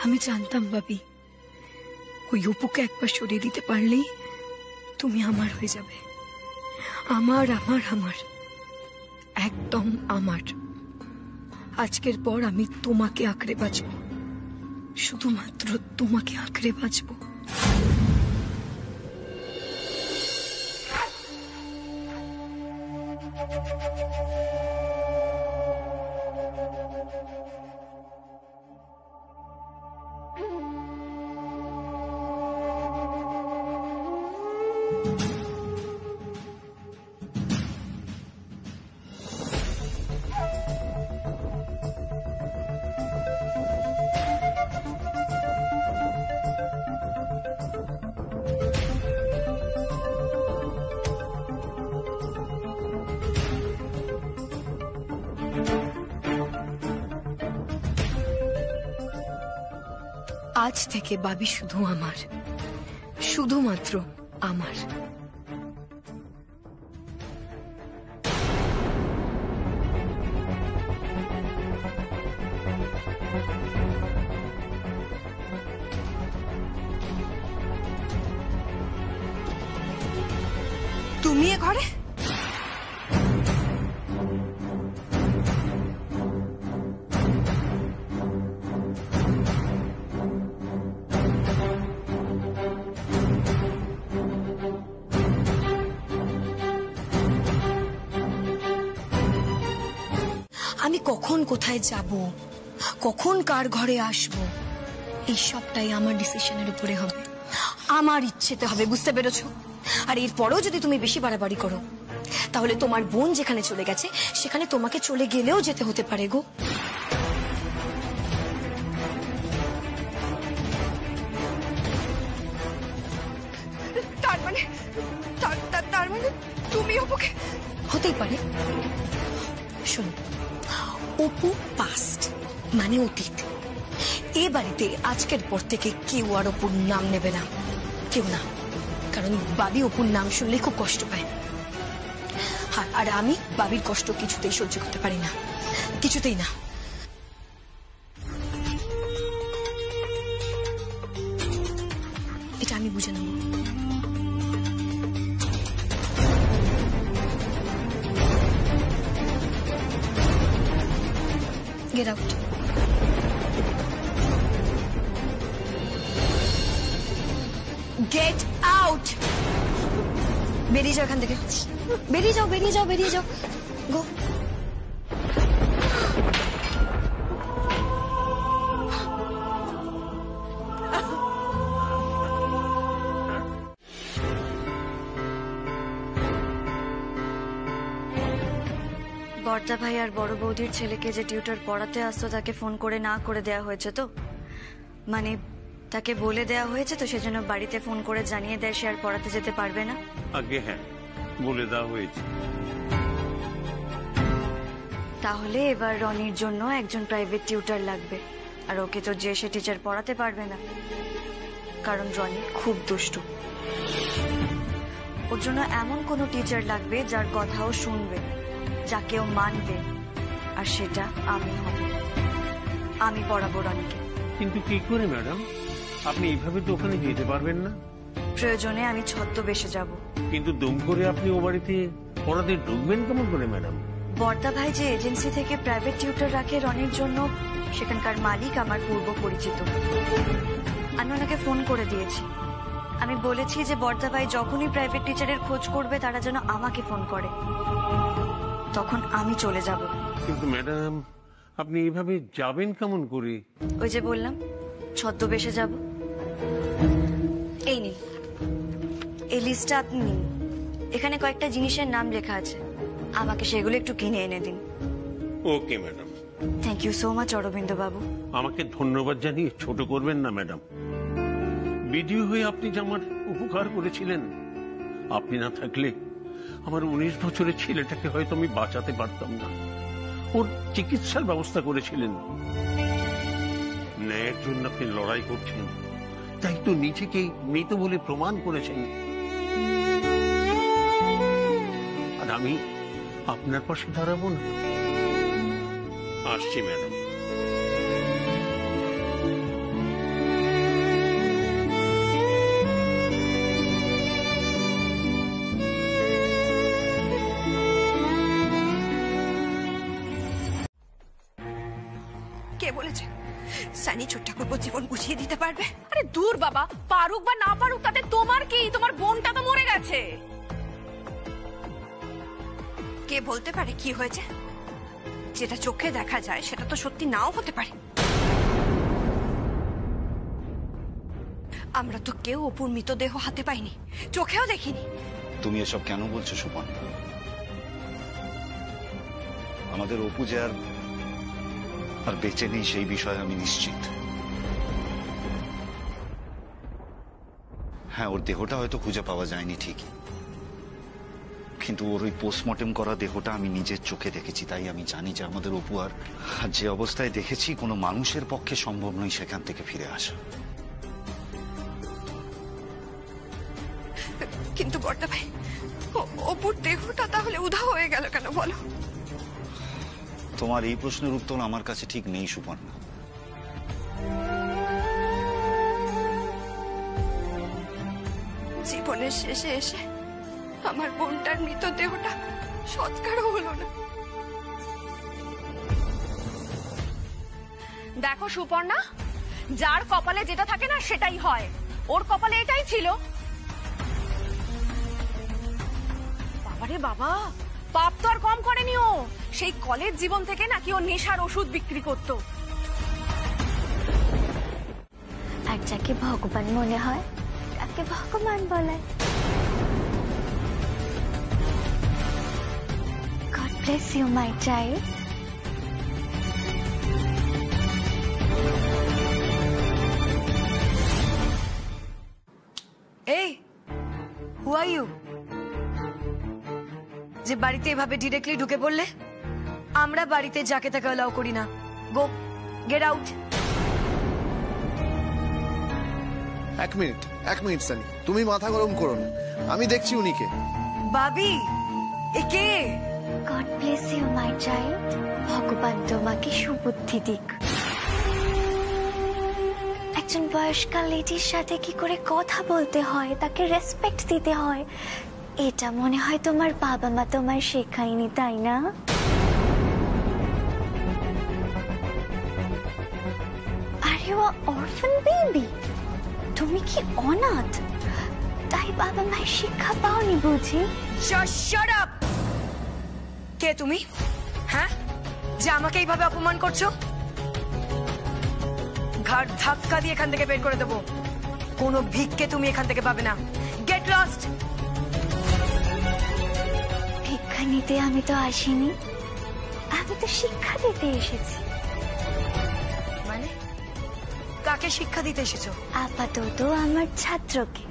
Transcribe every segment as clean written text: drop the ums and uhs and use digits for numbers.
আমি জানতাম বাবি, ওই অপুকে একবার সরিয়ে দিতে পারলেই তুমি আমার হয়ে যাবে। আমার আমার আমার একদম আমার। আজকের পর আমি তোমাকে আঁকড়ে বাঁচব, শুধুমাত্র তোমাকে আঁকড়ে বাঁচব। আজ থেকে বাবি শুধু আমার, শুধুমাত্র আমার। তুমি এ ঘরে? আমি কখন কোথায় যাব, কখন কার ঘরে আসব, এই সবটাই আমার ডিসিশনের উপরে হবে, আমার ইচ্ছেতে হবে, বুঝতে পেরেছো? আর এরপরেও যদি তুমি বেশি বাড়াবাড়ি করো তাহলে তোমার বোন যেখানে চলে গেছে সেখানে তোমাকে চলে গেলেও যেতে হতে পারে গো। তার মানে তুমি অপুকে? হতেই পারে। শোনো, অপু পাস্ট মানে অতীত। এ বাড়িতে আজকের পর থেকে কেউ আর অপুর নাম নেবে না, কেউ না। কারণ বাবি অপুর নাম শুনলে খুব কষ্ট পায়। আর আমি বাবির কষ্ট কিছুতেই সহ্য করতে পারি না, কিছুতেই না। এটা আমি বুঝে নেব। Get out. Get out. বেরিয়ে যাও এখান থেকে, বেরিয়ে যাও, বেরিয়ে যাও, বেরিয়ে যাও। গো। বর্দা ভাই আর বড় বৌদির ছেলেকে যে টিউটর পড়াতে আসতো তাকে ফোন করে না করে দেয়া হয়েছে তো, মানে তাকে বলে দেয়া হয়েছে তো, সেজন্য বাড়িতে ফোন করে জানিয়ে দেয় সে আর পড়াতে যেতে পারবে না। আগে হ্যাঁ, বলে দেওয়া হয়েছে। তাহলে এবার রনির জন্য একজন প্রাইভেট টিউটর লাগবে, আর ওকে তো যে সে টিচার পড়াতে পারবে না, কারণ রনি খুব দুষ্টু। ওর জন্য এমন কোনো টিচার লাগবে যার কথাও শুনবে, যাকেও মানবে, আর সেটা আমি হব। আমি পড়াবো রনিকে। কিন্তু কি করে ম্যাডাম? আপনি এইভাবে তো ওখানে যেতে পারবেন না। প্রয়োজনে আমি ছদ্মবেশে যাব। কিন্তু দুম করে আপনি ও বাড়িতে পড়াতে ঢুকবেন কেমন করে ম্যাডাম? বর্দা ভাই যে এজেন্সি থেকে প্রাইভেট টিউটর রাখে রনির জন্য, সেখানকার মালিক আমার পূর্ব পরিচিত। আমি ওনাকে ফোন করে দিয়েছি। আমি বলেছি যে বর্দা ভাই যখনই প্রাইভেট টিচারের খোঁজ করবে তারা যেন আমাকে ফোন করে, তখন আমি চলে যাব। কিন্তু ম্যাডাম আপনি এইভাবে যাবেন কেমন করে? ওই যে বললাম ছদ্মবেশে যাব। এই নিন, এই লিস্টটা আপনি নিন। এখানে কয়েকটা জিনিসের নাম লেখা আছে, আমাকে সেগুলো একটু কিনে এনে দিন। Okay madam. Thank you so much Arabinda babu. আমাকে ধন্যবাদ জানিয়ে ছোট করবেন না ম্যাডাম। বিডিও হয়ে আপনি যে আমার উপকার করেছিলেন, আপনি না থাকলে আমার 19 বছরের ছেলেটাকে হয়তো আমি বাঁচাতে পারতাম না। ওর চিকিৎসার ব্যবস্থা করেছিলেন। ন্যায়ের জন্য আপনি লড়াই করছেন, তাই তো নিজেকে মৃত বলে প্রমাণ করেছেন। আর আমি আপনার পাশে দাঁড়াবো না। আসছি ম্যাডাম। কে বলেছে সানি ছোট ঠাকুর জীবন বুঝিয়ে দিতে পারবে? আরে দূর বাবা, পারুক বা না পারুক তাতে তোমার কি? তোমার বোনটা তো মরে গেছে। কে বলতে পারে কি হয়েছে? যেটা চোখে দেখা যায় সেটা তো সত্যি নাও হতে পারে। আমরা তো কেউ অপুর মৃতদেহ হাতে পাইনি, চোখেও দেখিনি। তুমি এসব কেন বলছো সুপন? আমাদের অপু যে আর বেঁচে নেই সেই বিষয়ে আমি নিশ্চিত। হ্যাঁ, ওর দেহটা হয়তো খুঁজে পাওয়া যায়নি ঠিকই, কিন্তু ওর ওই পোস্টমর্টেম করা দেহটা আমি নিজের চোখে দেখেছি। তাই আমি জানি যে আমাদের অপু আর যে অবস্থায় দেখেছি কোনো মানুষের পক্ষে সম্ভব নয় সেখান থেকে ফিরে আসা। কিন্তু বড়দা ভাই, অপুর দেহটা তাহলে উধাও হয়ে গেল কেন বলো? তোমার এই প্রশ্নের উত্তর আমার কাছে ঠিক নেই সুপর্ণা। জীবনের শেষে এসে আমার বোনটার মৃতদেহটা সৎকারও হলো না। দেখো সুপর্ণা, যার কপালে যেটা থাকে না সেটাই হয়। ওর কপালে এটাই ছিল। বাবারে বাবা, পাপ তো আর কম করেনি ও। সেই কলেজ জীবন থেকে নাকি ও নেশার ওষুধ বিক্রি করত। আর যাকে ভগবান মনে হয় তাকে ভগবান বলে। God bless you, my child. এই, who are you? যে বাড়িতে এভাবে ডিরেক্টলি ঢুকে পড়লে? আমরা বাড়িতে যাকে তাকে অ্যালাউ করি না। গো, গেট আউট। এক মিনিট সানি, তুমি মাথা গরম করো না, আমি দেখছি উনিকে। বাবি, এ কে? God bless you, my child. ভগবান তোমাকে সুবুদ্ধি দিক। একজন বয়স্কা লেডির সাথে কি করে কথা বলতে হয়, তাকে রেসপেক্ট দিতে হয়, এটা মনে হয় তোমার বাবা মা তোমার শেখায়নি, তাই না? Are you are orphan baby. তুমি কি অনাথ? তাই বাবা মায়ের শিক্ষা পাওনি বুঝি? Shut up! কে তুমি? হ্যাঁ, যে আমাকে এইভাবে অপমান করছো? ঘাট ধাক্কা দিয়ে এখান থেকে বের করে দেবো। কোনো ভিক্ষে তুমি এখান থেকে পাবে না। Get lost! ভিক্ষা নিতে আমি তো আসিনি, আমি তো শিক্ষা দিতে এসেছি। মানে কাকে শিক্ষা দিতে এসেছো? আপাতত আমার ছাত্রকে।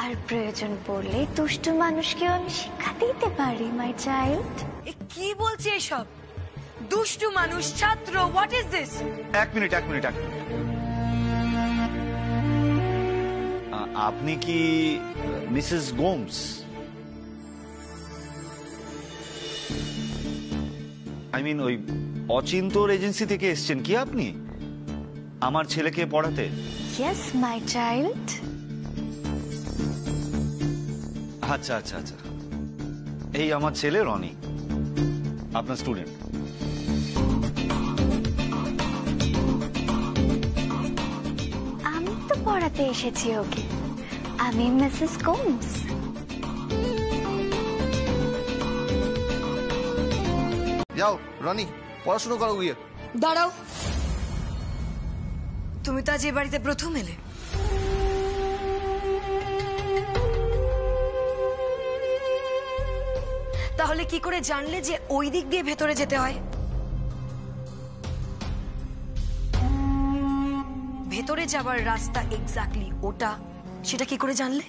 আর প্রয়োজন পড়লে দুষ্টু মানুষকেও আমি শিক্ষা দিতে পারি, মাই চাইল্ড। এ কি বলছে এসব? দুষ্টু মানুষ, ছাত্র, হোয়াট ইজ দিস? এক মিনিট। আপনি কি মিসেস গোমস? আই মিন ওই অচিন্তর এজেন্সি থেকে এসছেন কি আপনি আমার ছেলেকে পড়াতে? Yes my child. আচ্ছা, এই আমার ছেলে রনি, আপনার স্টুডেন্ট। আমি তো পড়াতে এসেছি ওকে। আমি মিসেস গোমস। যাও রনি, পড়াশোনা করো গিয়ে। দাঁড়াও, তুমি তো আজ এ বাড়িতে প্রথম এলে। তাহলে কি করে জানলে যে ওই দিক দিয়ে ভেতরে যেতে হয়? ভেতরে যাবার রাস্তা এক্স্যাক্টলি ওটা, সেটা কি করে জানলে?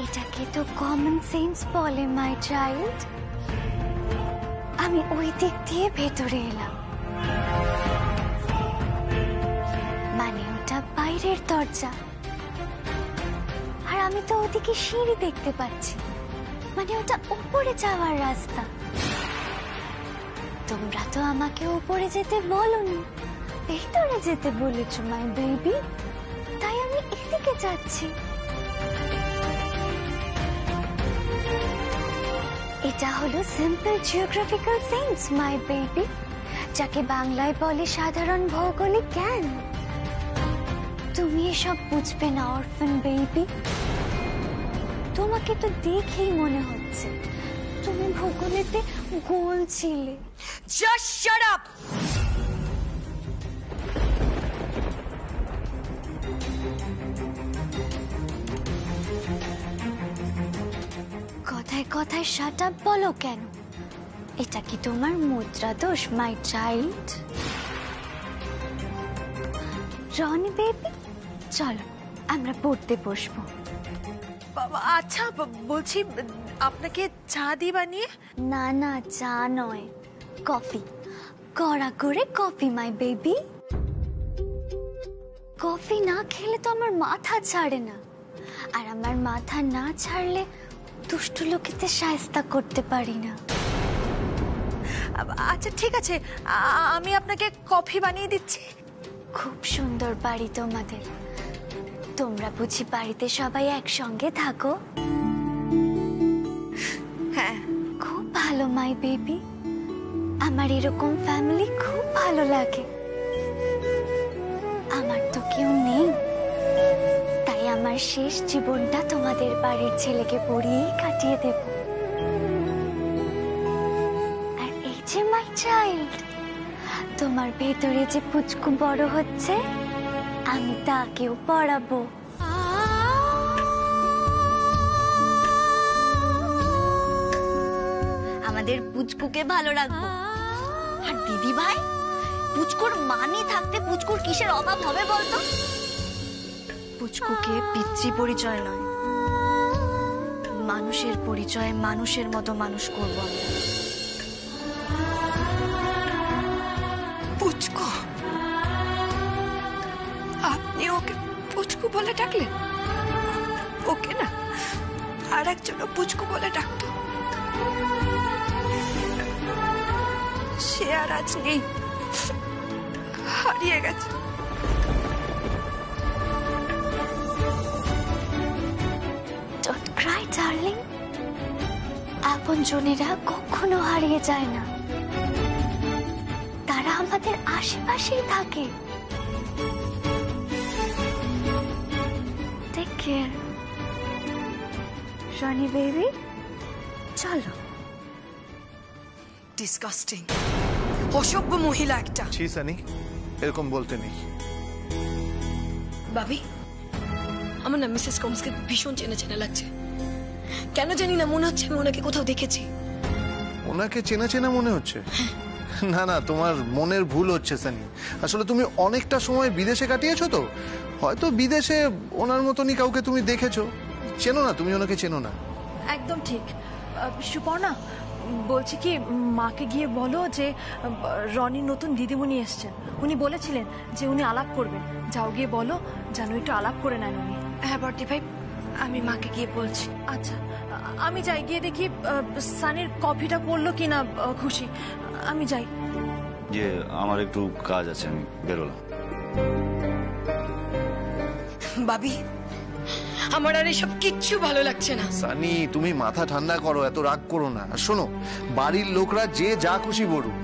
এটাকে তো কমন সেন্স বলে মাই চাইল্ড। আমি ওই দিক দিয়ে ভেতরে এলাম, মানে ওটা বাইরের দরজা। আর আমি তো ওদিকে সিঁড়ি দেখতে পাচ্ছি, মানে ওটা উপরে যাওয়ার রাস্তা। তোমরা তো আমাকে উপরে যেতে বলোনি, ভেতরে যেতে বলেছো মাই বেবি, তাই আমি এদিকে যাচ্ছি। এটা হলো simple geographical sense my baby, যাকে বাংলায় বলে সাধারণ ভৌগোলিক জ্ঞান। তুমি এসব বুঝবে না অরফান বেবি, তোমাকে তো দেখেই মনে হচ্ছে তুমি ভূগোলেতে গোল ছিলে। Just shut up. কথায় কথায় শাট আপ বলো কেন? এটা কি তোমার মুদ্রা দোষ মাই চাইল্ড? রনি বেবি, চলো আমরা পড়তে বসবো। আচ্ছা বলছি, আপনাকে চা দিই বানিয়ে? না না, চা নয়, কফি, কড়া করে কফি মাই বেবি। কফি না খেলে তো আমার মাথা ছাড়ে না, আর আমার মাথা না ছাড়লে দুষ্টু লোকেতে শায়েস্তা করতে পারি না। আচ্ছা ঠিক আছে, আমি আপনাকে কফি বানিয়ে দিচ্ছি। খুব সুন্দর বাড়ি তোমাদের। তোমরা বুঝি বাড়িতে সবাই একসঙ্গে থাকো? হ্যাঁ। খুব ভালো মাই বেবি, আমার এরকম ফ্যামিলি খুব ভালো লাগে। আমার তো কেউ নেই, তাই আমার শেষ জীবনটা তোমাদের বাড়ির ছেলেকে পড়িয়েই কাটিয়ে দেব। আর এই যে মাই চাইল্ড, তোমার ভেতরে যে পুচকু বড় হচ্ছে, আমি তাকেও পড়াবো। আমাদের পুচকুকে ভালো রাখবো। আর দিদি ভাই, পুচকুর মানি থাকতে পুচকুর কিসের অভাব হবে বলতো? পুচকুকে পিতৃ পরিচয় নয়, মানুষের পরিচয়, মানুষের মতো মানুষ করব আমরা। পুচকু? আপনি ওকে পুচকু বলে ডাকলেন? ওকে না, আর একজনও পুচকু বলে ডাকতো। সে আর আজ নেই, হারিয়ে গেছে। ডোন্ট ক্রাই ডার্লিং, আপনজনেরা কখনো হারিয়ে যায় না, তারা আমাদের আশেপাশেই থাকে। টেক কেয়ার রনি বেবি, চলো। ডিসকাস্টিং, অসভ্য মহিলা একটা। ছি সানি, এরকম বলতে নেই। ভাবি, আমার না মিসেস কমসকে ভীষণ চেনা চেনা লাগছে। কেন জানি না, মনে হচ্ছে আমি ওনাকে কোথাও দেখেছি। ওনাকে চেনা চেনা মনে হচ্ছে? না না, তোমার মনের ভুল হচ্ছে সানি। আসলে তুমি অনেকটা সময় বিদেশে কাটিয়েছো, তো হয়তো বিদেশে ওনার মতনই কাউকে তুমি দেখেছো। চেনো না, তুমি ওনাকে চেনো না। একদম ঠিক। সুপর্ণা, বলছি কি, মাকে গিয়ে বলো যে রনির নতুন দিদিমণি এসছেন, উনি বলেছিলেন যে উনি আলাপ করবেন। যাও গিয়ে বলো যেন একটু আলাপ করে নেন উনি। হ্যাঁ বর্দি ভাই, আমি মাকে গিয়ে বলছি। আচ্ছা, আমি যাই, গিয়ে দেখি সানির কফিটা পড়লো কিনা। খুশি, আমি যাই। যে আমার একটু কাজ আছে, আমি বেরোলাম। ভাবি, আমার আর এসব কিচ্ছু ভালো লাগছে না। সানি, তুমি মাথা ঠান্ডা করো, এত রাগ করো না। আর শোনো, বাড়ির লোকরা যে যা খুশি বলুক,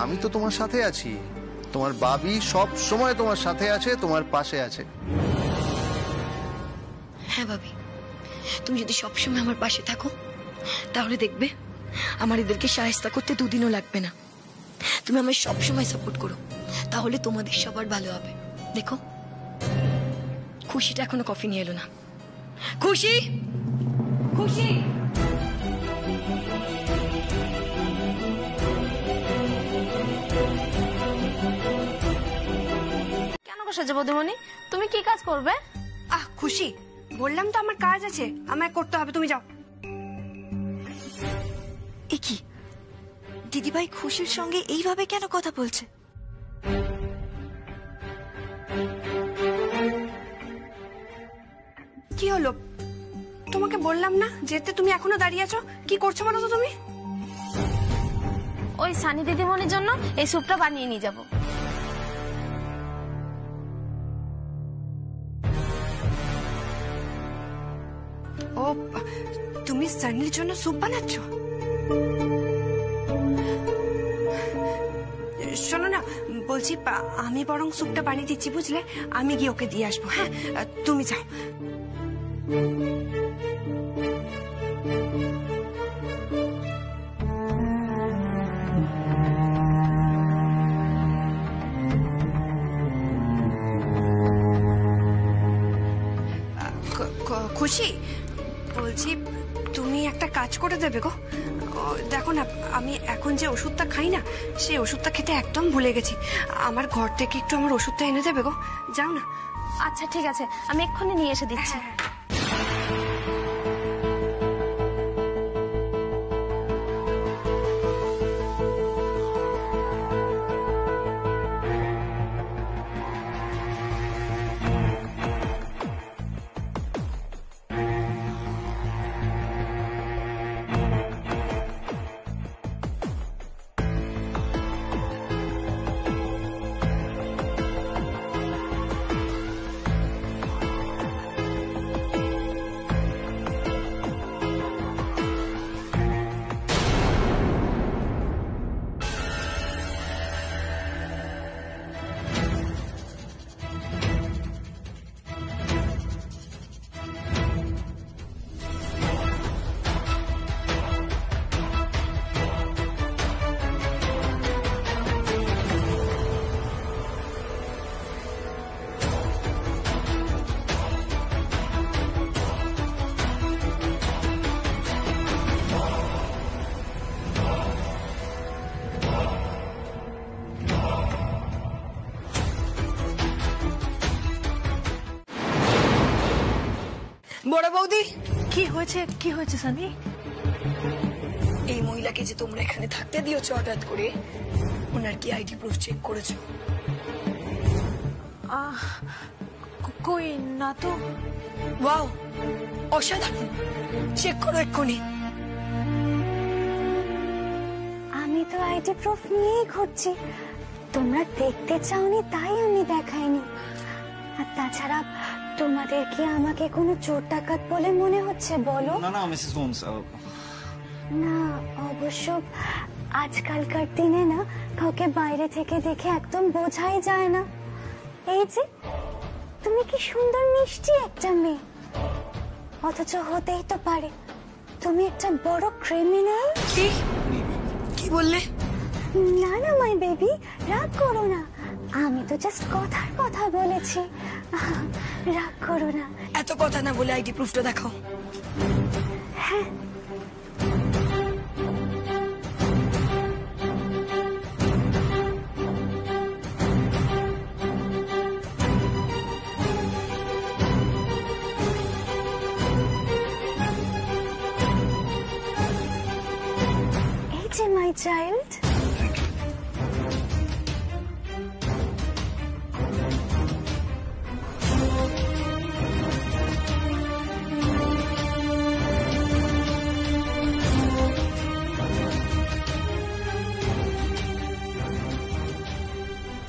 আমি তো তোমার সাথে আছি। তোমার বাবি সব সময় তোমার সাথে আছে, তোমার পাশে আছে। হ্যাঁ ভাবি, তুমি যদি সবসময় আমার পাশে থাকো, তাহলে দেখবে আমার এদেরকে শায়েস্তা করতে দুদিনও লাগবে না। তুমি আমায় সবসময় সাপোর্ট করো, তাহলে তোমাদের সবার ভালো হবে। দেখো, খুশিটা এখনো কফি নিয়ে এলো না। খুশি, খুশি। কেন বসেছো বৌদিমণি? তুমি কি কাজ করবে? খুশি, বললাম তো আমার কাজ আছে, আমায় করতে হবে। তুমি যাও। এ কি, দিদিভাই খুশির সঙ্গে এইভাবে কেন কথা বলছে? কি হলো? তোমাকে বললাম না যেতে, তুমি এখনো দাঁড়িয়ে আছো। কি করছো বলো তো তুমি? ওই সানি দিদিমণির জন্য এই স্যুপটা বানিয়ে নিয়ে যাবো। তুমি সানির জন্য স্যুপ বানাচ্ছ? শোনো না, বলছি আমি বরং স্যুপটা বানিয়ে দিচ্ছি, বুঝলে? আমি গিয়ে ওকে দিয়ে আসবো। হ্যাঁ, তুমি যাও। খুশি, বলছি তুমি একটা কাজ করে দেবে গো। দেখো না, আমি এখন যে ওষুধটা খাই না, সেই ওষুধটা খেতে একদম ভুলে গেছি। আমার ঘর থেকে একটু আমার ওষুধটা এনে দেবে গো, যাও না। আচ্ছা ঠিক আছে, আমি এক্ষুনি নিয়ে এসে দিচ্ছি। বড় বৌদি, কি হয়েছে সানি? এই মহিলাকে যে তোমরা এখানে থাকতে দিয়েছো হঠাৎ করে, ওনার কি আইডি প্রুফ চেক করেছো? কই না তো। ওয়াও, অসাধারণ, চেক করো এক্ষুনি। আমি তো আইডি প্রুফ নিয়েই ঘুরছি, তোমরা দেখতে চাওনি তাই আমি দেখাইনি। আর তাছাড়া তোমাদের কি আমাকে কোনো চোর ডাকাত বলে মনে হচ্ছে বলো? না না মিসেস হোমস, না, অবশ্য আজকালকার দিনে না কাউকে বাইরে থেকে দেখে একদম বোঝাই যায় না। এই যে তুমি কি সুন্দর মিষ্টি একটা মেয়ে, অথচ হতেই তো পারে তুমি একটা বড় ক্রিমিনাল। কি বললে? না না মাই বেবি, রাগ করো না, আমি তো জাস্ট কথার কথা বলেছি, রাগ করো না। এত কথা না বলে আইডি প্রুফটা দেখাও। হ্যাঁ, এই যে মাই চাইল্ড।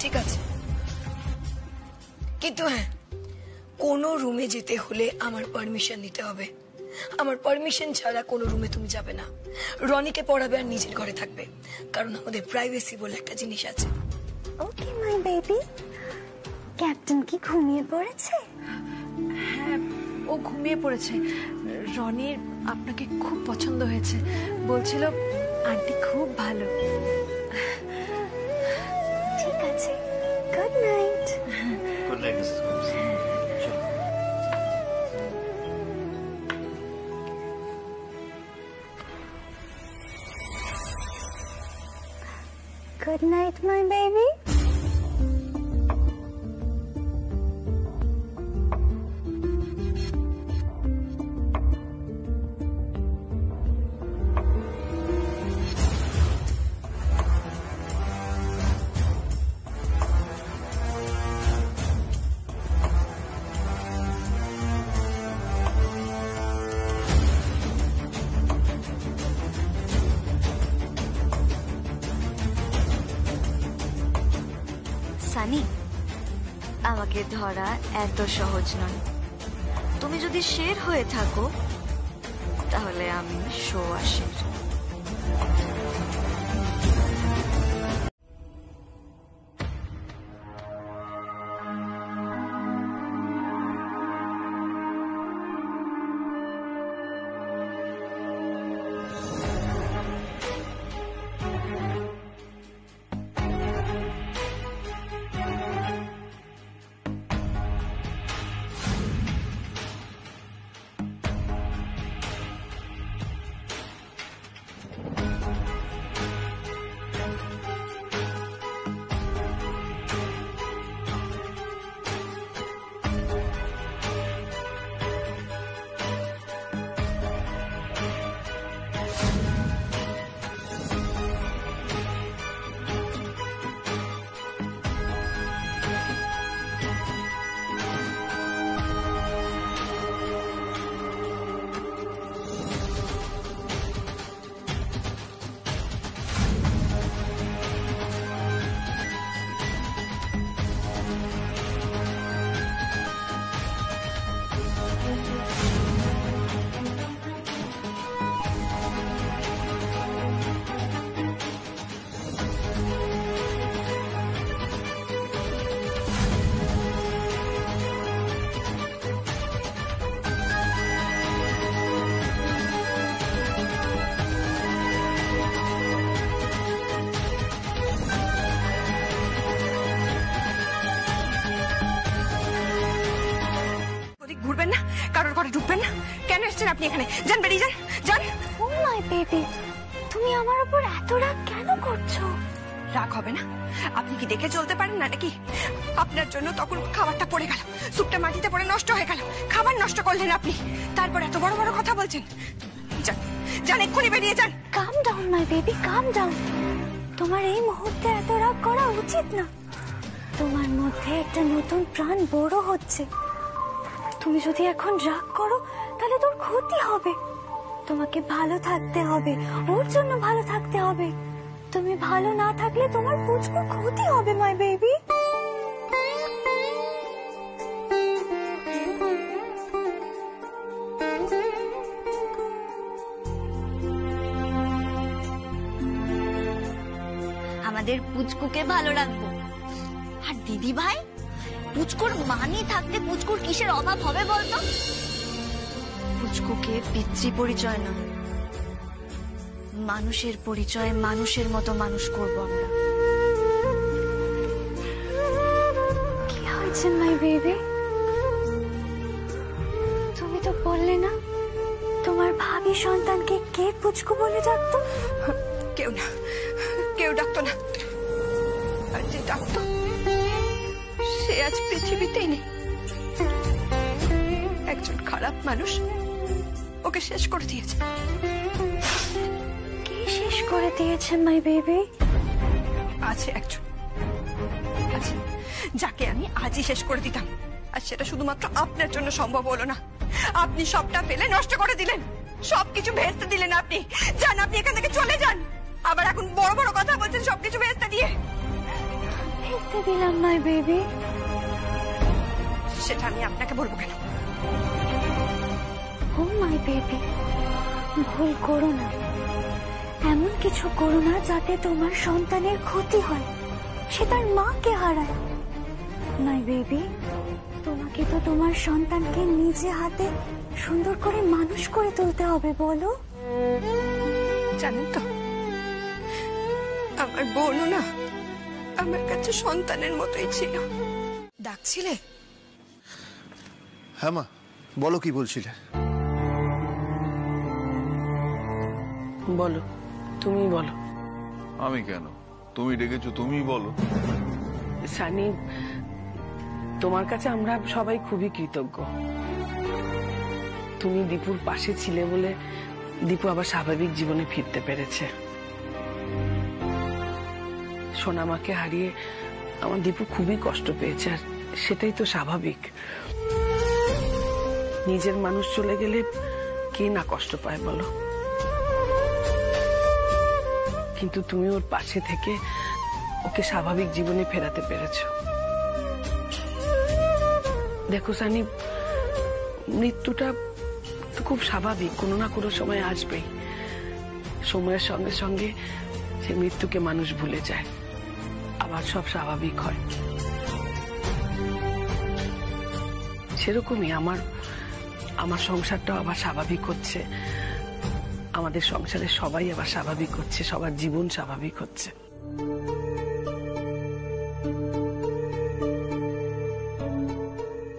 ঠিক আছে, কিন্তু হ্যাঁ, কোনো রুমে যেতে হলে আমার পারমিশন নিতে হবে। আমার পারমিশন ছাড়া কোনো রুমে তুমি যাবে না। রনিকে পড়াবে আর নিজের ঘরে থাকবে, কারণ আমাদের প্রাইভেসি বলে একটা জিনিস আছে। ওকে মাই বেবি। ক্যাপ্টেন কি ঘুমিয়ে পড়েছে? হ্যাঁ, ও ঘুমিয়ে পড়েছে। রনির আপনাকে খুব পছন্দ হয়েছে, বলছিল আন্টি খুব ভালো। ঠিক আছে, good night. Good night Mrs Holmes. Good night, my baby. Sunny, আমাকে ধরা এত সহজ নয়। তুমি যদি শের হয়ে থাকো তাহলে আমি শো আসি। ঘুরবেন না, কারোর ঘরে ঢুকবেন না। কেন এসেছেন আপনি এখানে? যান, বেরিয়ে যান, যান। ও মাই বেবি, তুমি আমার উপর এত রাগ কেন করছো? রাগ হবে না? আপনি কি দেখে চলতে পারেন না নাকি? আপনার জন্য তখন খাবারটা পড়ে গেল, স্যুপটা মাটিতে পড়ে নষ্ট হয়ে গেল, খাবার নষ্ট করলেন আপনি, তারপর এত বড় বড় কথা বলছেন। যান, যান, এক্ষুনি বেরিয়ে যান। Calm down my baby, calm down. তোমার এই মুহূর্তে এত রাগ করা উচিত না। তোমার মধ্যে একটা নতুন প্রাণ বড় হচ্ছে। তুমি যদি এখন রাগ করো তাহলে তোর ক্ষতি হবে। তোমাকে ভালো থাকতে হবে, ওর জন্য ভালো থাকতে হবে। তুমি ভালো না থাকলে তোমার পুচকুর ক্ষতি হবে মাই বেবি। আমাদের পুচকুকে ভালো রাখবো। আর দিদি ভাই, পুচকুর মানি থাকতে পুচকুর কিসের অভাব হবে বলতো? পুচকুকে পিতৃ পরিচয় নয়, মানুষের পরিচয়, মানুষের মতো মানুষ করব আমরা। কি হয়েছে মাই বেবি? তুমি তো বললে না তোমার ভাবি সন্তানকে কে পুচকু বলে ডাকতো? কেউ না, কেউ ডাকতো না। আর যে ডাকতো সে আজ পৃথিবীতেই নেই। একজন খারাপ মানুষ ওকে শেষ করে দিয়েছে। কে শেষ করে দিয়েছে মাই বেবি? আছে একজন, আছে, যাকে আমি আজই শেষ করে দিতাম। আর সেটা শুধুমাত্র আপনার জন্য সম্ভব হলো না। আপনি সবটা ফেলে নষ্ট করে দিলেন, সবকিছু ভেস্তে দিলেন। আপনি যান, আপনি এখান থেকে চলে যান। আবার এখন বড় বড় কথা বলছেন সবকিছু ভেস্তে দিয়ে। ভেস্তে দিলাম মাই বেবি? সেটা আমি আপনাকে বলবো কেন? ও মাই বেবি, ভুল করো না। এমন কিছু করো না যাতে তোমার সন্তানের ক্ষতি হয়, সে তার মাকে হারায়। মাই বেবি, তোমাকে তো তোমার সন্তানকে নিজে হাতে সুন্দর করে মানুষ করে তুলতে হবে, বলো? জানেন তো, আমার বোনও না আমার কাছে সন্তানের মতোই ছিল। ডাকছিলে? হ্যাঁ মা, বলো কি বলছিলে? বলো, তুমি বলো। আমি কেন? তুমি ডেকেছো, তুমি বলো। সানি, তোমার কাছে আমরা সবাই খুবই কৃতজ্ঞ। তুমি দীপুর পাশে ছিলে বলে দীপু আবার স্বাভাবিক জীবনে ফিরতে পেরেছে। সোনামাকে হারিয়ে আমার দীপু খুবই কষ্ট পেয়েছে, আর সেটাই তো স্বাভাবিক। নিজের মানুষ চলে গেলে কে না কষ্ট পায় বলো? কিন্তু তুমি ওর পাশে থেকে ওকে স্বাভাবিক জীবনে ফেরাতে পেরেছো। দেখো সানি, মৃত্যুটা তো খুব স্বাভাবিক, কোনো না কোনো সময় আসবেই। সময়ের সঙ্গে সঙ্গে সে মৃত্যুকে মানুষ ভুলে যায়, আবার সব স্বাভাবিক হয়। সেরকমই আমার সংসারটাও আবার স্বাভাবিক হচ্ছে, আমাদের সংসারে সবাই আবার স্বাভাবিক হচ্ছে, সবার জীবন স্বাভাবিক হচ্ছে।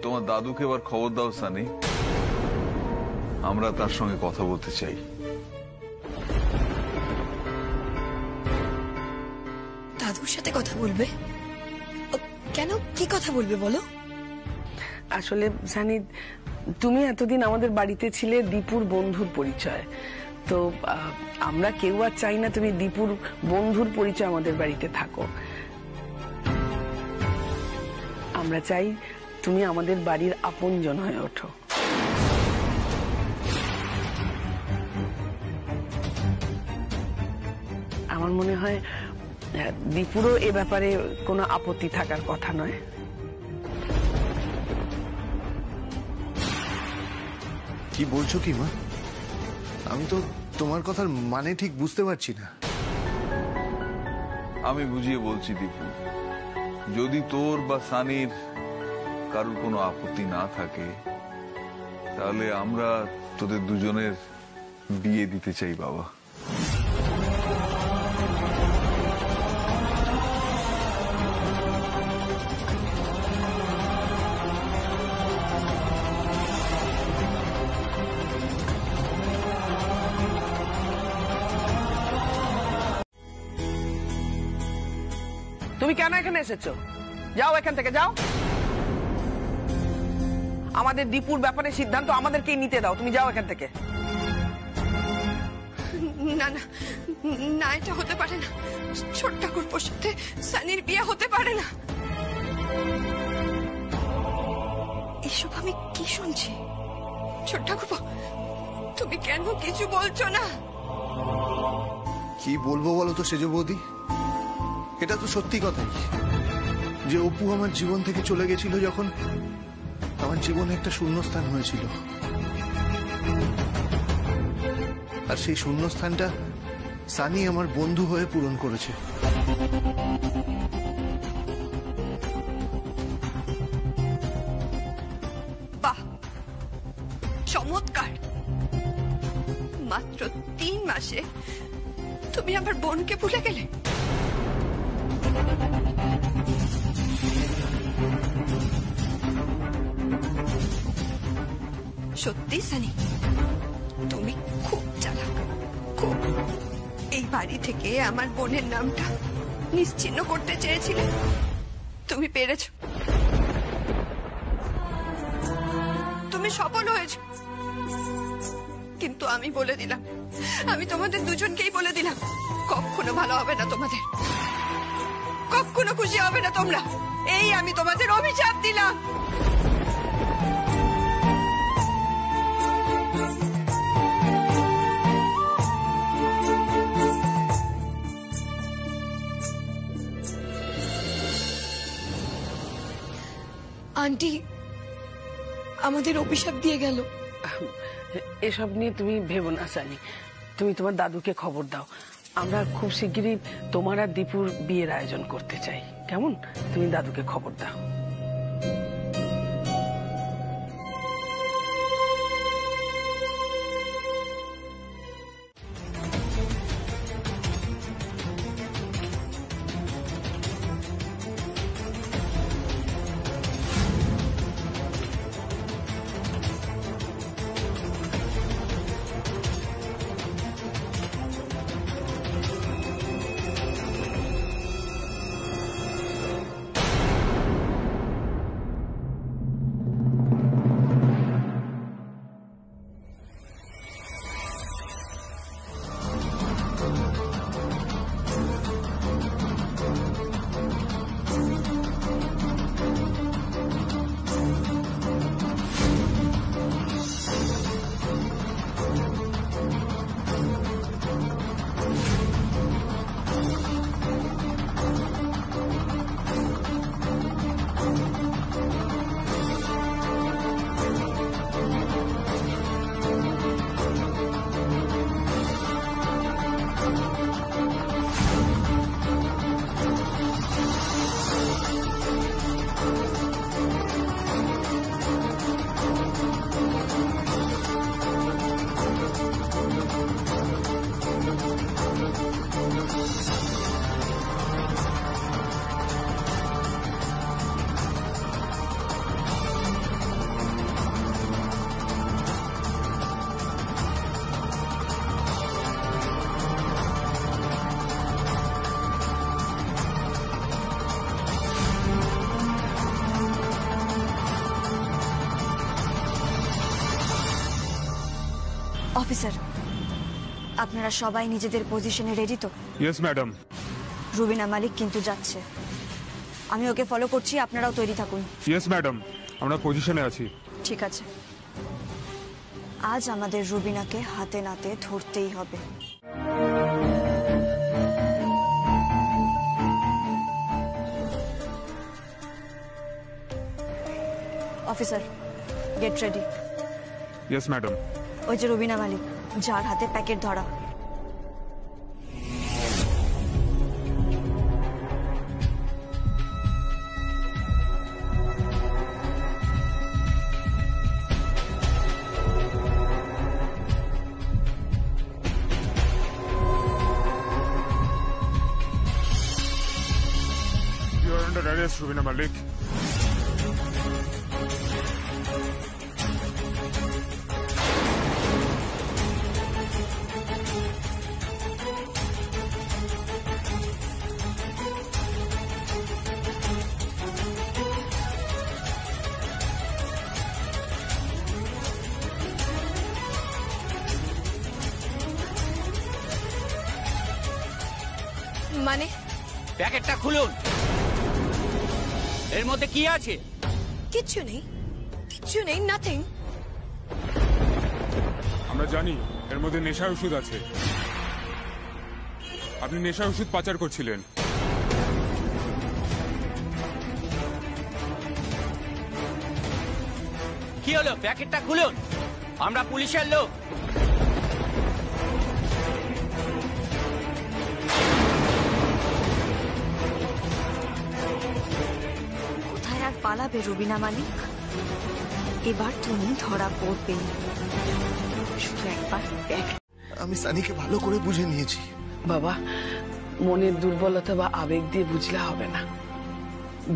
তোমার দাদুকে এবার খবর দাও সানি, আমরা তার সঙ্গে কথা বলতে চাই। দাদুর সাথে কথা বলবে? কেন, কি কথা বলবে বলো? আসলে সানি, তুমি এতদিন আমাদের বাড়িতে ছিলে দীপুর বন্ধুর পরিচয়, তো আমরা কেউ আর চাই না তুমি দীপুর বন্ধুর পরিচয় আমাদের বাড়িতে থাকো। আমরা চাই তুমি আমাদের বাড়ির আপনজন হয়ে ওঠো। আমার মনে হয় দীপুরও এ ব্যাপারে কোনো আপত্তি থাকার কথা নয়। কি বলছো কি মা? আমি তো তোমার কথার মানে ঠিক বুঝতে পারছি না। আমি বুঝিয়ে বলছি দীপু, যদি তোর বা সানির কারোর কোনো আপত্তি না থাকে, তাহলে আমরা তোদের দুজনের বিয়ে দিতে চাই বাবা। তুমি কেন এখানে এসেছো? যাও এখান থেকে, যাও। আমাদের দীপুর ব্যাপারে সিদ্ধান্ত আমাদেরকেই নিতে দাও, তুমি যাও এখান থেকে। না না না, এটা হতে পারে না। ছোট ঠাকুরপোর সাথে সানির বিয়ে হতে পারে না। এসব আমি কি শুনছি? ছোট ঠাকুরপো, তুমি কেন কিছু বলছো না? কি বলবো বলো তো সেজ বৌদি? এটা তো সত্যি কথাই যে অপু আমার জীবন থেকে চলে গেছিল যখন আমার জীবনে একটা শূন্যস্থান হয়েছিল, আর সেই শূন্যস্থানটা সানি আমার বন্ধু হয়ে পূরণ করেছে। বাহ, চমৎকার! মাত্র 3 মাসে তুমি আমার বোনকে ভুলে গেলে। সত্যি সানি, তুমি খুব চালাক, খুব। এই বাড়ি থেকে আমার বোনের নামটা নিশ্চিহ্ন করতে চেয়েছিলে, তুমি পেরেছ। তুমি সফল হয়েছ। কিন্তু আমি বলে দিলাম, আমি তোমাদের দুজনকেই বলে দিলাম, কখনো ভালো হবে না তোমাদের, কখনো খুশি হবে না তোমরা। এই আমি তোমাদের অভিশাপ দিলাম। আন্টি আমাদের অভিশাপ দিয়ে গেল। এসব নিয়ে তুমি ভেবো না সানি, তুমি তোমার দাদুকে খবর দাও। আমরা খুব শিগগিরই তোমার আর দীপুর বিয়ের আয়োজন করতে চাই, কেমন? তুমি দাদুকে খবর দাও। অফিসার, আপনারা সবাই নিজেদের পজিশনে রেডি তো? Yes madam. রুবিনা মালিক কিন্তু যাচ্ছে, আমি ওকে ফলো করছি, আপনারাও তৈরি থাকুন। ইয়েস ম্যাডাম, আমরা পজিশনে আছি। ঠিক আছে, আজ আমাদের রুবিনাকে হাতে নাতে ধরতেই হবে। Officer, get ready. Yes madam. ওই যে রুবিনা মালিক, যার হাতে প্যাকেট ধরা। You are under arrest, Rubina Malik. মানে প্যাকেটটা খুলুন, এর মধ্যে কি আছে? কিচ্ছু নেই, কিচ্ছু নেই, নাথিং। আমরা জানি এর মধ্যে নেশা ওষুধ আছে। আপনি নেশা ওষুধ পাচার করছিলেন। কি হলো? প্যাকেটটা খুলুন, আমরা পুলিশের লোক। কোথায় আর পালাবে রুবিনা মালিক? এবার তুমি ধরা পড়বে। শুধু একবার আমি সানিকে ভালো করে বুঝে নিয়েছি। বাবা, মনের দুর্বলতা বা আবেগ দিয়ে বুঝলে হবে না,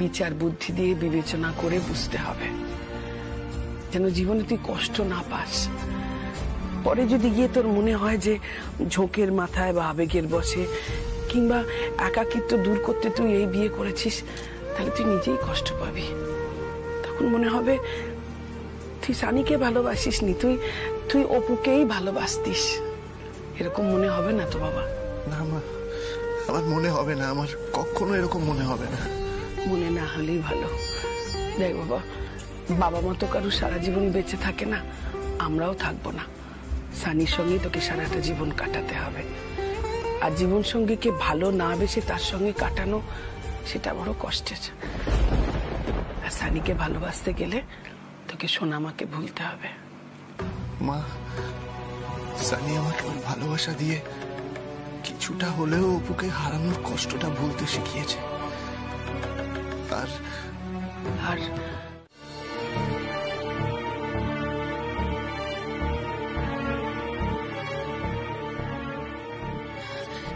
বিচার বুদ্ধি দিয়ে বিবেচনা করে বুঝতে হবে, যেন জীবনে তুই কষ্ট না পাস। পরে যদি গিয়ে তোর মনে হয় যে ঝোঁকের মাথায় বা আবেগের বসে কিংবা একাকিত্ব দূর করতে তুই এই বিয়ে করেছিস, তাহলে তুই নিজেই কষ্ট পাবি। তখন মনে হবে তুই সানিকে ভালোবাসিস নি, তুই অপুকেই ভালোবাসতিস। এরকম মনে হবে না তো বাবা? না মা, আমার মনে হবে না, আমার কখনো এরকম মনে হবে না। মনে না হলেই ভালো। দেখ বাবা, বাবা মা তো কারো সারা জীবন বেঁচে থাকে না, আমরাও থাকবো না। সানির সঙ্গে তোকে সারাটা জীবন কাটাতে হবে। আর জীবন সঙ্গীকে ভালো না বেসে তার সঙ্গে কাটানো, সেটা বড় কষ্টের। আর সানিকে ভালোবাসতে গেলে তোকে সোনামাকে ভুলতে হবে। মা, সানি আমাকে ওর ভালোবাসা দিয়ে কিছুটা হলেও অপুকে হারানোর কষ্টটা ভুলতে শিখিয়েছে। আর আর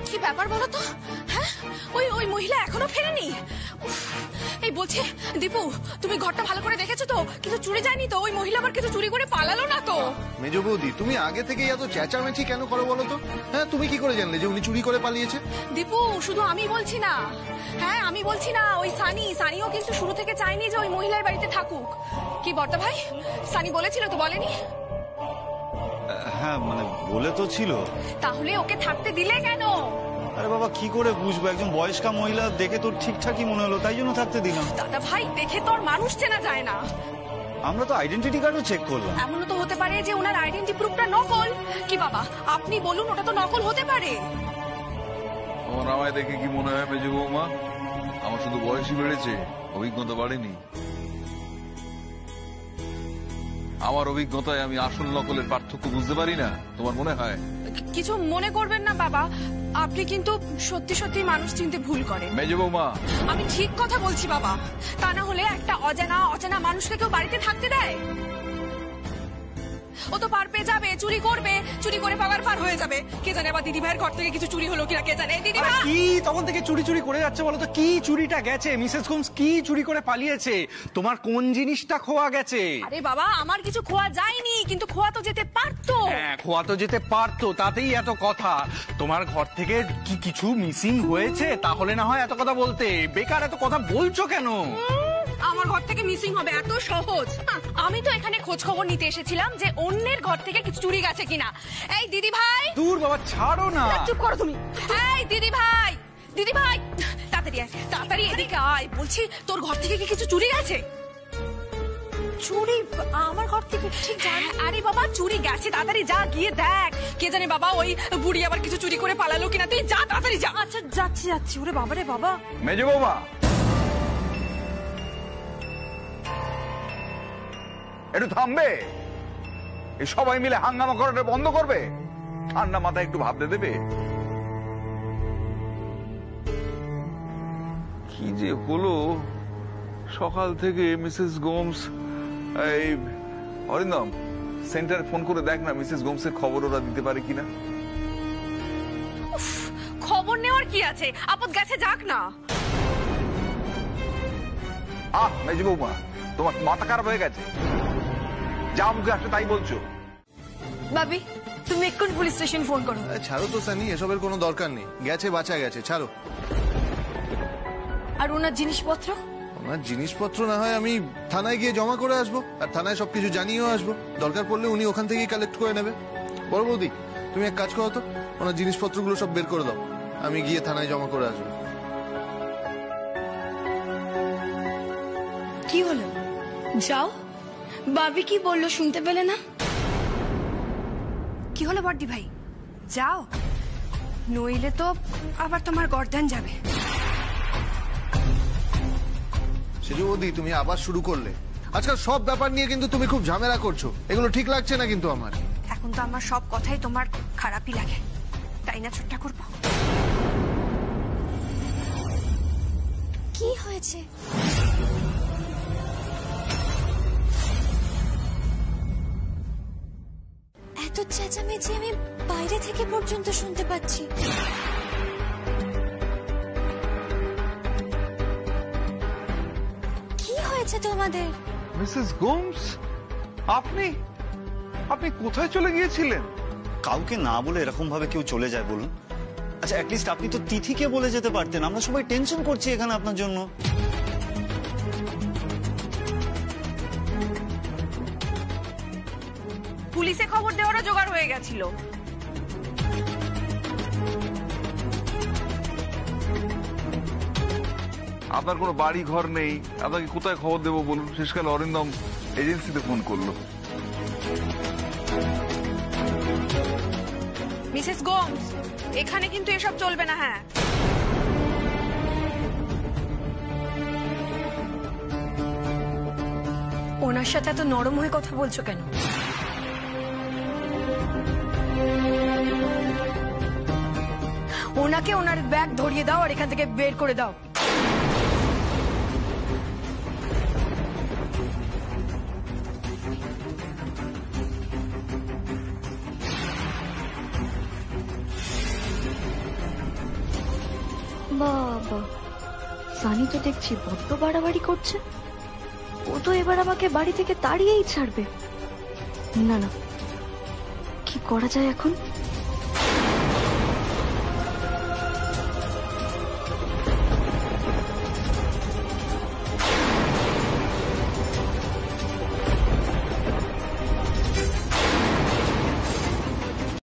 কি ব্যাপার বলো তো? হ্যাঁ, ওই মহিলা এখনো ফেরেনি? উফ, এই বলছে দীপু, তুমি ঘরটা ভালো করে দেখেছো তো? কিন্তু চুরি যায়নি তো? ওই মহিলা আবার কিছু চুরি করে পালালো না তো? মেজ বৌদি, তুমি আগে থেকে এত চেঁচামেচি কেন করো বলো তো? হ্যাঁ, তুমি কি করে জানলে যে উনি চুরি করে পালিয়েছে? দীপু, শুধু আমি বলছি না, হ্যাঁ আমি বলছি না, ওই সানিও কিন্তু শুরু থেকে চায়নি যে ওই মহিলার বাড়িতে থাকুক। কি বর্দা ভাই, সানি বলেছিল তো? বলেনি? হ্যাঁ মানে বলে তো ছিল। তাহলে ওকে থাকতে দিলে কেন? আরে বাবা, কি করে বুঝবো? একজন বয়স্কা মহিলা দেখে তোর ঠিকঠাকই মনে হলো, তাই জন্য থাকতে দিলাম। দাদা ভাই, দেখে তোর মানুষ চেনা যায় না। আমরা তো আইডেন্টিটি কার্ডও চেক করলাম। এমনও তো হতে পারে যে ওনার আইডেন্টি প্রুফটা নকল। কি বাবা, আপনি বলুন, ওটা তো নকল হতে পারে। আমার আমায় দেখে কি মনে হয় মেজো বৌমা? আমার শুধু বয়সই বেড়েছে, অভিজ্ঞতা বাড়েনি। আমার অভিজ্ঞতায় আমি আসল নকলের পার্থক্য বুঝতে পারি না, তোমার মনে হয়? কিছু মনে করবেন না বাবা, আপনি কিন্তু সত্যি সত্যি মানুষ চিনতে ভুল করেন। মেজো বৌমা, আমি ঠিক কথা বলছি বাবা। তা না হলে একটা অজানা মানুষকে কেউ বাড়িতে থাকতে দেয়? ও তো পার পেয়ে যাবে, চুরি করবে, চুরি করে পাওয়ার পার হয়ে যাবে। কে জানে আবার দিদি ভাইয়ের ঘর থেকে কিছু চুরি হলো কিনা, কে জানে? দিদি ভাই কি তখন থেকে চুরি করে যাচ্ছে বলো তো? কি চুরিটা গেছে মিসেস হোমস? কি চুরি করে পালিয়েছে? তোমার কোন জিনিসটা খোয়া গেছে? আরে বাবা, আমার কিছু খোয়া যায়নি, কিন্তু খোয়া তো যেতে পারতো। হ্যাঁ, খোয়া তো যেতে পারতো, তাতেই এত কথা। তোমার ঘর থেকে কি কিছু মিসিং হয়েছে? তাহলে না হয় এত কথা বলতে। বেকার এত কথা বলছো কেন? আমার ঘর থেকে মিসিং হবে এত সহজ? আমি তো এখানে খোঁজ খবর নিতে এসেছিলাম যে অন্যের ঘর থেকে কিছু চুরি গেছে কিনা। এই দিদি ভাই, দূর বাবা, ছাড়ো না। চুপ করো তুমি। এই দিদি ভাই, দিদি ভাই, তাড়াতাড়ি আয়, তাড়াতাড়ি এদিকে আয়। বলছি তোর ঘর থেকে কি কিছু চুরি গেছে? চুরি আমার ঘর থেকে? ঠিক জানি। আরে বাবা, চুরি গেছে, তাড়াতাড়ি যা, গিয়ে দেখ। কে জানে বাবা ওই বুড়ি আবার কিছু চুরি করে পালালো কিনা। তুই যা, তাড়াতাড়ি যা। আচ্ছা যাচ্ছি যাচ্ছি। ওরে বাবা রে বাবা। মেজো বৌমা, একটু থামবে? এই সবাই মিলে হাঙ্গামা করাটা বন্ধ করবে? ঠান্ডা মাথায় একটু ভাবতে দেবে? কি যে হলো সকাল থেকে মিসেস গোমস। এই অরিন্দম, সেন্টারে ফোন করে দেখ না মিসেস গোমসের খবর ওরা দিতে পারে কিনা। খবর নেওয়ার কি আছে, আপদ গেছে যাক না। মেজো বৌমা, তোমার মাথা খারাপ হয়ে গেছে? যা মুখে আসে তাই বলছো। বাবি, তুমি এক্ষুনি পুলিশ স্টেশন ফোন করো। ছাড়ো তো সানি, এসবের কোনো দরকার নেই। গেছে বাঁচা গেছে, ছাড়ো। আর ওনার জিনিসপত্র? ওনার জিনিসপত্র না হয় আমি থানায় গিয়ে জমা করে আসবো, আর থানায় সবকিছু জানিয়েও আসবো। দরকার পড়লে উনি ওখান থেকেই কালেক্ট করে নেবে। বড় বৌদি, তুমি এক কাজ করো তো, ওনার জিনিসপত্রগুলো সব বের করে দাও, আমি গিয়ে থানায় জমা করে আসবো। কি হলো? যাও। বাবি কি বললো শুনতে পেলে না? কি হলো বড়দি ভাই? যাও, নইলে তো আবার তোমার গর্দান যাবে। সেজু বৌদি, তুমি আবার শুরু করলে। আজকাল সব ব্যাপার নিয়ে কিন্তু তুমি খুব ঝামেলা করছো, এগুলো ঠিক লাগছে না কিন্তু আমার। এখন তো আমার সব কথাই তোমার খারাপই লাগে, তাই না ছোট্টা করবো? কি হয়েছে? এত চেঁচামেচি আমি বাইরে থেকে পর্যন্ত শুনতে পাচ্ছি। কি হয়েছে তোমাদের? মিসেস গোমস, আপনি আপনি কোথায় চলে গিয়েছিলেন? কাউকে না বলে এরকম ভাবে কেউ চলে যায় বলুন? আচ্ছা, অ্যাটলিস্ট আপনি তো তিথিকে বলে যেতে পারতেন। আমরা সবাই টেনশন করছি এখানে আপনার জন্য। পুলিশে খবর দেওয়ারও জোগাড় হয়ে গেছিল। আপনার কোনো বাড়ি ঘর নেই, আপনাকে কোথায় খবর দেবো বলুন? শেষকালে অরিন্দম এজেন্সিতে ফোন করলো। মিসেস গোমস, এখানে কিন্তু এসব চলবে না। হ্যাঁ, ওনার সাথে এত নরম হয়ে কথা বলছো কেন? ওনাকে ওনার ব্যাগ ধরিয়ে দাও আর এখান থেকে বের করে দাও। বাবা, সানি তো দেখছি বড্ড বাড়াবাড়ি করছে। ও তো এবার আমাকে বাড়ি থেকে তাড়িয়েই ছাড়বে। না না, কি করা যায় এখন?